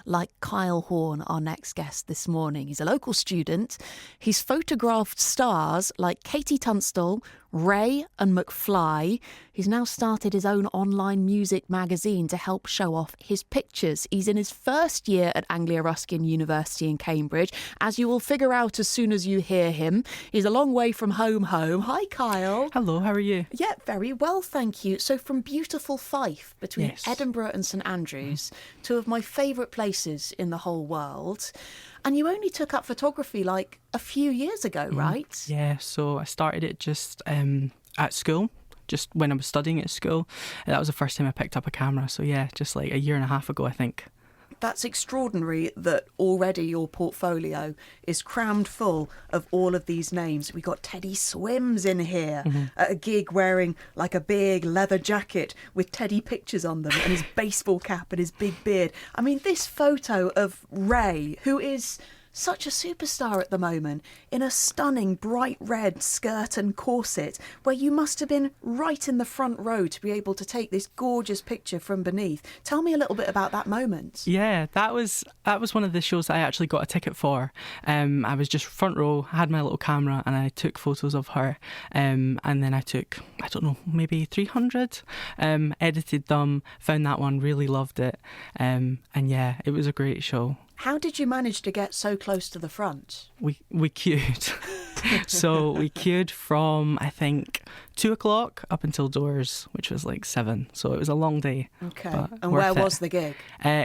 like Kyle Horne, our next guest this morning. He's a local student. He's photographed stars like Katie Tunstall, Ray and McFly. He's now started his own online music magazine to help show off his pictures. He's in his first year at Anglia Ruskin University in Cambridge, as you will figure out as soon as you hear him. He's a long way from home. Hi, Kyle. Hello, how are you? Yeah, very well, thank you. So from beautiful Fife, between Yes. Edinburgh and St Andrews, two of my favourite places in the whole world. And you only took up photography like a few years ago, right? Yeah, so I started it just at school, just when I was studying at school. That was the first time I picked up a camera. So yeah, just like a year and a half ago, I think. That's extraordinary that already your portfolio is crammed full of all of these names. We got Teddy Swims in here at a gig wearing like a big leather jacket with Teddy pictures on them and his baseball cap and his big beard. I mean, this photo of Ray, who is such a superstar at the moment, in a stunning bright red skirt and corset, where you must have been right in the front row to be able to take this gorgeous picture from beneath. Tell me a little bit about that moment. Yeah, that was one of the shows that I actually got a ticket for. I was just front row, had my little camera, and I took photos of her. And then I took, I don't know, maybe 300, edited them, found that one, really loved it. And yeah, it was a great show. How did you manage to get so close to the front? We queued. So we queued from, I think, 2 o'clock up until doors, which was like 7. So it was a long day. Okay. And where was the gig?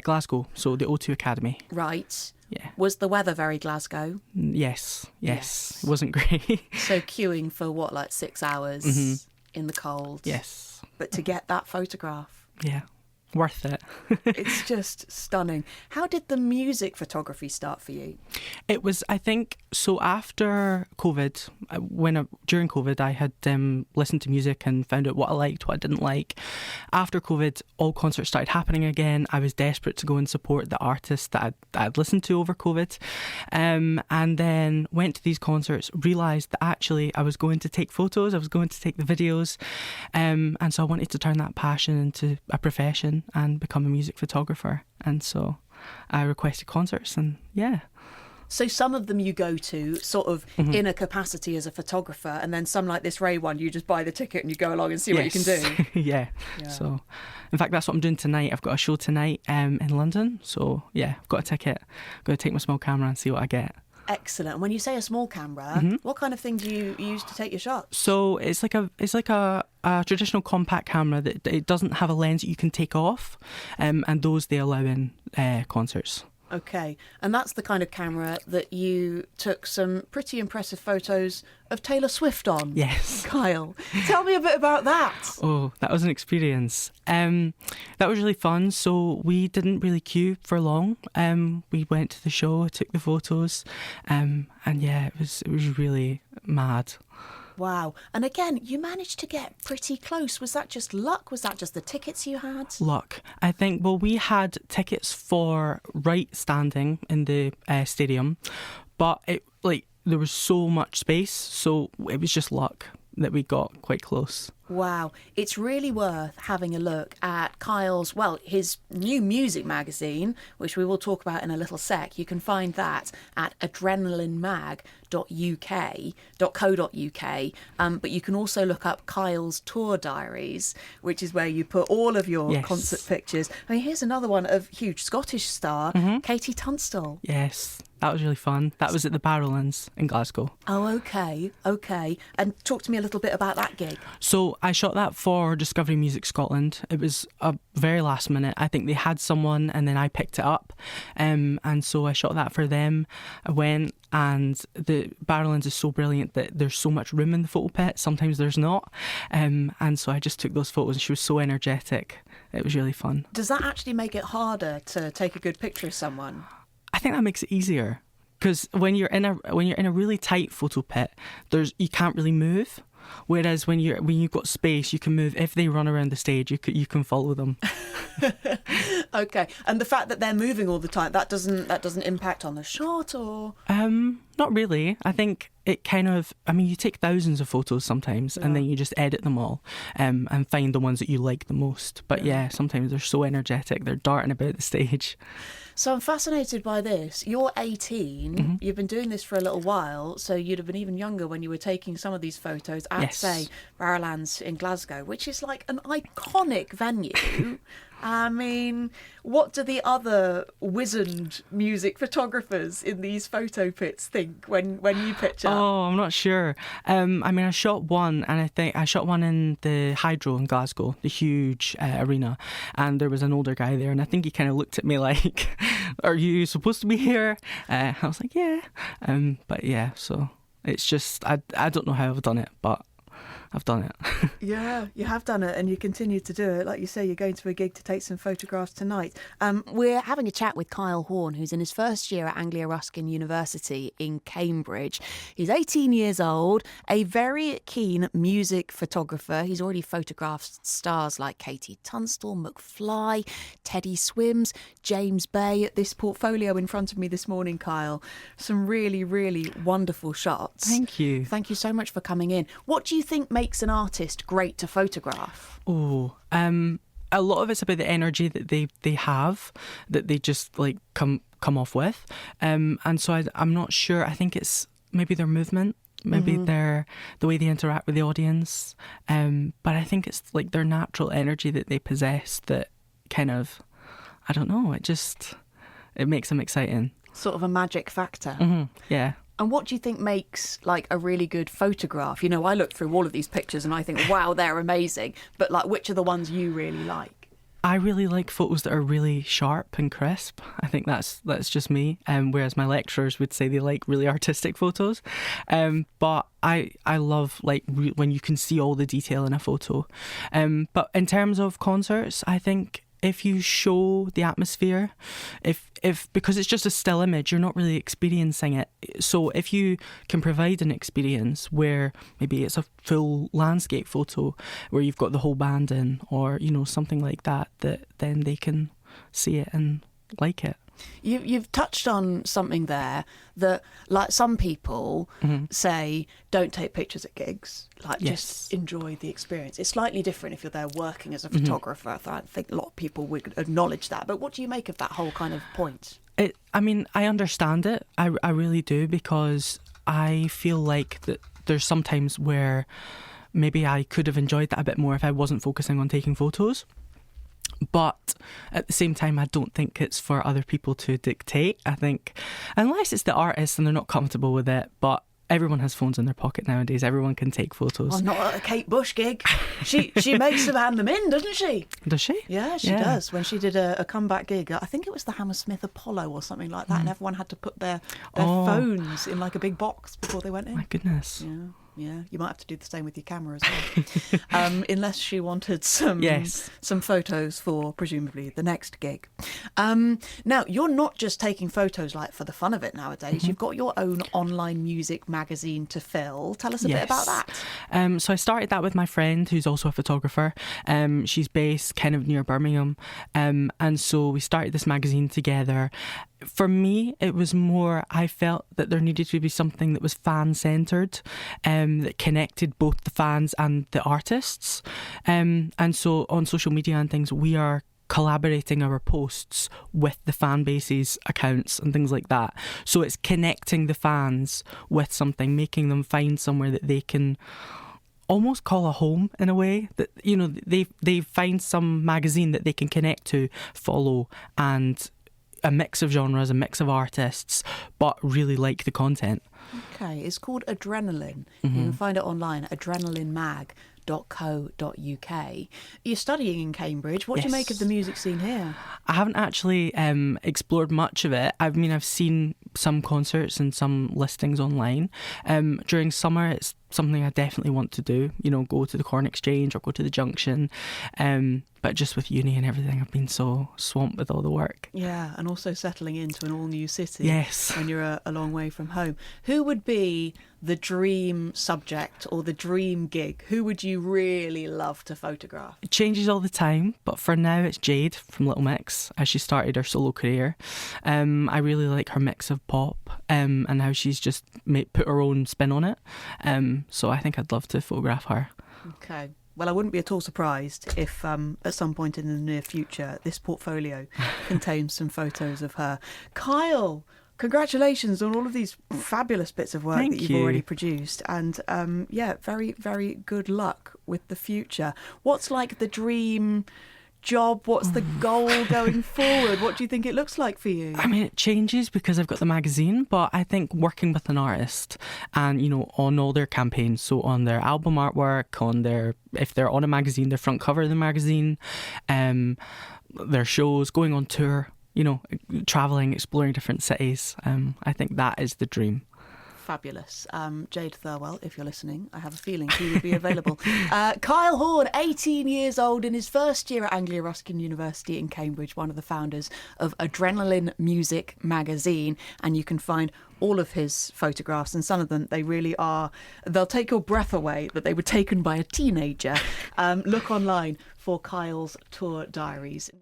Glasgow, so the O2 Academy. Right. Yeah. Was the weather very Glasgow? Yes. It wasn't great. So queuing for what, like 6 hours in the cold? Yes. But to get that photograph? Yeah. Worth it. It's just stunning. How did the music photography start for you? It was, I think, so after COVID, during COVID, I had listened to music and found out what I liked, what I didn't like. After COVID, all concerts started happening again. I was desperate to go and support the artists that I'd listened to over COVID. And then went to these concerts, realised that actually I was going to take photos, I was going to take the videos. And so I wanted to turn that passion into a profession and become a music photographer. And so I requested concerts, and yeah. So some of them you go to sort of in a capacity as a photographer, and then some like this Ray one, you just buy the ticket and you go along and see what you can do. Yeah. So in fact, that's what I'm doing tonight. I've got a show tonight in London. So yeah, I've got a ticket. I'm going to take my small camera and see what I get. Excellent. And when you say a small camera, what kind of thing do you use to take your shots? So it's like a traditional compact camera that it doesn't have a lens that you can take off, and those they allow in concerts. Okay, and that's the kind of camera that you took some pretty impressive photos of Taylor Swift on. Yes. Kyle, tell me a bit about that. Oh, that was an experience. That was really fun. So we didn't really queue for long. We went to the show, took the photos, and yeah, it was really mad. Wow. And again, you managed to get pretty close. Was that just luck? Was that just the tickets you had? Luck. I think, well, we had tickets for right standing in the stadium, but there was so much space, so it was just luck that we got quite close. Wow. It's really worth having a look at Kyle's, his new music magazine, which we will talk about in a little sec. You can find that at adrenalinmag.co.uk. But you can also look up Kyle's tour diaries, which is where you put all of your concert pictures. I mean, here's another one of huge Scottish star, Katie Tunstall. Yes. That was really fun. That was at the Barrowlands in Glasgow. Oh, okay. And talk to me a little bit about that gig. So I shot that for Discovery Music Scotland. It was a very last minute. I think they had someone and then I picked it up. And so I shot that for them. I went, and the Barrowlands is so brilliant that there's so much room in the photo pit. Sometimes there's not. And so I just took those photos, and she was so energetic. It was really fun. Does that actually make it harder to take a good picture of someone? I think that makes it easier, because when you're in a really tight photo pit, you can't really move. Whereas when you've got space, you can move. If they run around the stage, you can follow them. Okay, and the fact that they're moving all the time, that doesn't impact on the shot, or? Not really. I think it kind of, you take thousands of photos sometimes and then you just edit them all and find the ones that you like the most. But sometimes they're so energetic, they're darting about the stage. So I'm fascinated by this. You're 18, you've been doing this for a little while, so you'd have been even younger when you were taking some of these photos at, say, Barrowlands in Glasgow, which is like an iconic venue. I mean, what do the other wizened music photographers in these photo pits think when you pitch up? Oh, I'm not sure. I shot one, and I think I shot one in the Hydro in Glasgow, the huge arena, and there was an older guy there, and I think he kind of looked at me like, "Are you supposed to be here?" I was like, "Yeah," but yeah. So it's just I don't know how I've done it, but I've done it. Yeah, you have done it, and you continue to do it. Like you say, you're going to a gig to take some photographs tonight. We're having a chat with Kyle Horne, who's in his first year at Anglia Ruskin University in Cambridge. He's 18 years old, a very keen music photographer. He's already photographed stars like Katie Tunstall, McFly, Teddy Swims, James Bay. This portfolio in front of me this morning, Kyle, some really, really wonderful shots. Thank you. Thank you so much for coming in. What do you think makes an artist great to photograph? Oh, a lot of it's about the energy that they have, that they just like come off with, and so I'm not sure. I think it's maybe their movement, maybe the way they interact with the audience, but I think it's like their natural energy that they possess that kind of, I don't know, it makes them exciting. Sort of a magic factor. Yeah. And what do you think makes like a really good photograph? You know, I look through all of these pictures and I think, wow, they're amazing. But like, which are the ones you really like? I really like photos that are really sharp and crisp. I think that's just me. Whereas my lecturers would say they like really artistic photos. But I love like when you can see all the detail in a photo. But in terms of concerts, I think if you show the atmosphere, if because it's just a still image, you're not really experiencing it. So if you can provide an experience where maybe it's a full landscape photo where you've got the whole band in, or something like that then they can see it and like it. You've touched on something there that, like, some people say don't take pictures at gigs, like just enjoy the experience. It's slightly different if you're there working as a photographer. I think a lot of people would acknowledge that. But what do you make of that whole kind of point? I understand it. I really do, because I feel like that there's sometimes where maybe I could have enjoyed that a bit more if I wasn't focusing on taking photos. But at the same time, I don't think it's for other people to dictate. I think unless it's the artist and they're not comfortable with it, but everyone has phones in their pocket nowadays. Everyone can take photos. Well, not at a Kate Bush gig. She makes them hand them in, doesn't she? Does she? Yeah, she does. When she did a comeback gig, I think it was the Hammersmith Apollo or something like that, and everyone had to put their phones in like a big box before they went in. My goodness. Yeah, you might have to do the same with your camera as well. Unless she wanted some photos for presumably the next gig. Now, you're not just taking photos like for the fun of it nowadays. You've got your own online music magazine to fill. Tell us a bit about that. So I started that with my friend who's also a photographer. She's based kind of near Birmingham. And so we started this magazine together. For me, it was more, I felt that there needed to be something that was fan-centred, that connected both the fans and the artists. And so on social media and things, we are collaborating our posts with the fan base's accounts and things like that. So it's connecting the fans with something, making them find somewhere that they can almost call a home in a way, that they find some magazine that they can connect to, follow, and a mix of genres, a mix of artists, but really like the content. Okay, it's called Adrenaline. You can find it online, adrenalinmag.co.uk. You're studying in Cambridge. What do you make of the music scene here? I haven't actually explored much of it. I've seen some concerts and some listings online. During summer, it's something I definitely want to do, go to the Horne Exchange or go to the Junction. But just with uni and everything, I've been so swamped with all the work. Yeah, and also settling into an all-new city. Yes. When you're a long way from home. Who would be the dream subject or the dream gig? Who would you really love to photograph? It changes all the time, but for now it's Jade from Little Mix, as she started her solo career. I really like her mix of pop and how she's just put her own spin on it. So I think I'd love to photograph her. Okay. Well, I wouldn't be at all surprised if at some point in the near future this portfolio contains some photos of her. Kyle, congratulations on all of these fabulous bits of work Thank that you've you. already produced. And yeah, very, very good luck with the future. What's like the dream job? What's the goal going forward? What do you think it looks like for you? I mean, it changes because I've got the magazine, but I think working with an artist and, on all their campaigns, so on their album artwork, if they're on a magazine, their front cover of the magazine, their shows, going on tour, travelling, exploring different cities. I think that is the dream. Fabulous. Jade Thirlwell, if you're listening, I have a feeling he would be available. Kyle Horne, 18 years old, in his first year at Anglia Ruskin University in Cambridge, one of the founders of Adrenaline Music magazine. And you can find all of his photographs, and some of them, they'll take your breath away that they were taken by a teenager. Look online for Kyle's tour diaries.